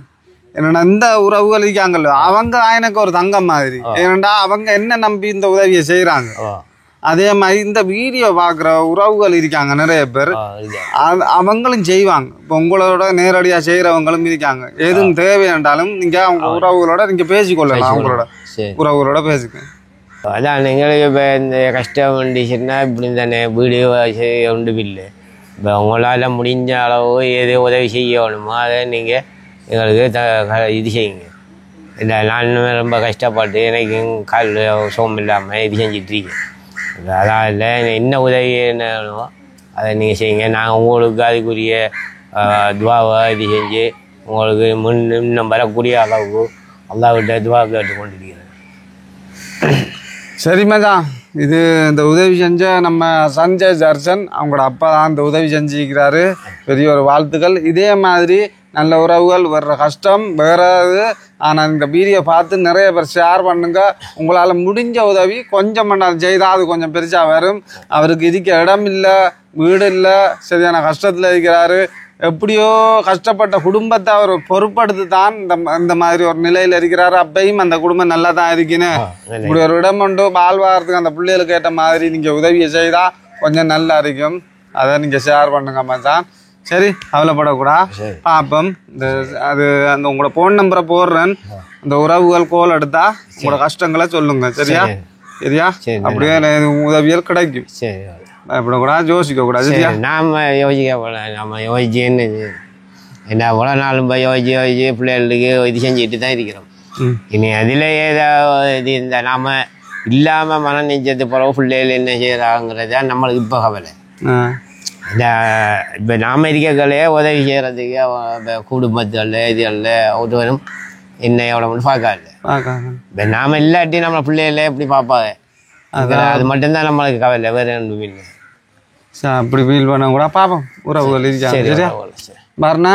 என்னடா இந்த உறவுகள் இருக்காங்கல்ல, அவங்க எனக்கு ஒரு தங்கம் மாதிரி. ஏன்னா அவங்க என்ன நம்பி இந்த உதவியை செய்கிறாங்க. அதே மாதிரி இந்த வீடியோ பார்க்குற உறவுகள் இருக்காங்க நிறைய பேர், அவங்களும் செய்வாங்க. இப்போ உங்களோட நேரடியாக செய்கிறவங்களும் இருக்காங்க. எதுவும் தேவையாண்டாலும் நீங்கள் அவங்க உறவுகளோட நீங்கள் பேசிக்கொள்ளலாம், அவங்களோட உறவுகளோட பேசிக்க. அதான் எங்களுக்கு இப்போ இந்த கஷ்டம் வந்துச்சுன்னா இப்படி தானே வீடியோ செய்ய ஒன்றும் இல்லை. இப்போ உங்களால் முடிஞ்ச அளவு எது உதவி செய்யணுமோ அதை நீங்கள் எங்களுக்கு இது செய்யுங்க. இல்லை நான் ரொம்ப கஷ்டப்பட்டு எனக்கு கால் சோம் இல்லாமல் இது செஞ்சிட்ருக்கேன். அதான் இல்லை என்ன உதவி என்னவோ அதை நீங்கள் செய்யுங்க. நாங்கள் உங்களுக்கு அதுக்குரிய துவாவை இது செஞ்சு உங்களுக்கு இன்னும் வரக்கூடிய அளவுக்கு அல்லாஹ்விட்ட துவா கேட்டு கொண்டிருக்கிறேன். சரி மச்சான், இது இந்த உதவி செஞ்ச நம்ம சஞ்சய் ஜர்சன் அவங்களோட அப்பா தான் இந்த உதவி செஞ்சுக்கிறாரு. பெரிய ஒரு வாழ்த்துக்கள். இதே மாதிரி நல்ல உறவுகள் வர்ற கஷ்டம் வேறது. ஆனால் இந்த வீடியோ பார்த்து நிறைய பேர் ஷேர் பண்ணுங்க. உங்களால் முடிஞ்ச உதவி கொஞ்சம் பண்ணாலும் செய்தால் அது கொஞ்சம் பெருசாக வரும். அவருக்கு இருக்க இடம் இல்லை, வீடு இல்லை, சரியான கஷ்டத்தில் இருக்கிறாரு. எப்படியோ கஷ்டப்பட்ட குடும்பத்தை அவர் பொறுப்படுத்தி தான் இந்த மாதிரி ஒரு நிலையில இருக்கிறாரு. அப்பையும் அந்த குடும்பம் நல்லா தான் இருக்கணும். இப்படி ஒரு இடம் உண்டு வாழ்வாரத்துக்கு அந்த பிள்ளைகளுக்கு ஏற்ற மாதிரி நீங்க உதவியை செய்தா கொஞ்சம் நல்லா இருக்கும். அதை நீங்க ஷேர் பண்ணுங்க மச்சான். சரி, கவலைப்படக்கூடாது. பார்ப்போம். அது அந்த உங்களோட ஃபோன் நம்பரை போடுறேன். அந்த உறவுகள் கோல் எடுத்தா உங்களோட கஷ்டங்களை சொல்லுங்க. சரியா? சரியா? அப்படியே உதவியல் கிடைக்கும். பயப்படக்கூடாது, யோசிக்க கூடாது. சரியா? நாம யோசிக்க நம்ம யோசிச்சு என்ன எவ்வளோ நாளும் போய் யோசிச்சு பிள்ளைகளுக்கு இது செஞ்சுட்டு தான் இருக்கிறோம். இனி அதில் ஏதாவது இது இந்த நாம இல்லாமல் மன நெஞ்சத்து பிறகு பிள்ளைகள் என்ன செய்யறாங்கிறதா நம்மளுக்கு இப்போ கவலை. இந்த இப்போ நாம இருக்கங்களே உதவி செய்கிறதுக்கு இப்போ குடும்பத்தில் இதுகளில் ஒருவரும் என்ன எவ்வளோன்னு பார்க்காது. இப்போ நாம இல்லாட்டி நம்ம பிள்ளைகள எப்படி பார்ப்பாங்க? அது மட்டும்தான் நம்மளுக்கு கவலை, வேறு ஒன்றும் இல்லை. அப்படி ஃபீல் பண்ண கூட பார்ப்போம். உறவுகள் இருக்காங்க. சரியா? வரண்ணா.